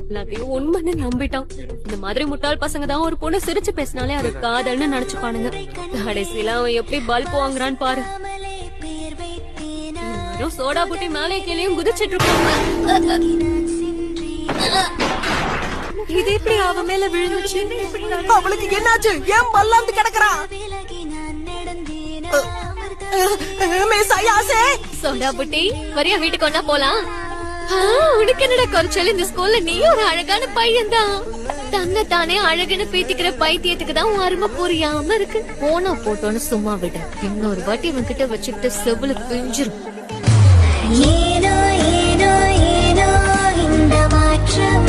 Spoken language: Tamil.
எல்லாத்தையும் உண்மைன்னு நம்பிட்டான். இந்த மாதிரி முட்டாள் பசங்க தான் ஒரு பொண்ணு சிரிச்சு பேசினாலே அது காதல்னு நினைச்சுப்பானுங்க. கடைசியில அவன் எப்படி பல்ப் வாங்குறான்னு பாரு. சோடா புட்டி மேலே கீழேயும் குதிச்சிட்டு இருப்பாங்க. இது எப்படி அவ மேல விழுந்துச்சு? அவளுக்கு என்னாச்சு? ஏன் பல்லாந்து கிடக்குறான்? சோடா புட்டி வரியா வீட்டுக்கு ஒன்னா போலாம். உனக்கு என்னடா குறைச்சல்? இந்த ஸ்கூல்ல நீ ஒரு அழகான பையன் தான். தன்னை தானே அழகுன்னு பேத்திக்கிற பைத்தியத்துக்கு தான் அருமை புரியாம இருக்கு. போனா போட்டோன்னு சும்மா விட, இன்னொரு வாட்டி இவன் கிட்ட வச்சுக்கிட்டு செவ்வளு பிஞ்சிரும். ஏனோ ஏனோ ஏனோ இந்த மாற்றம்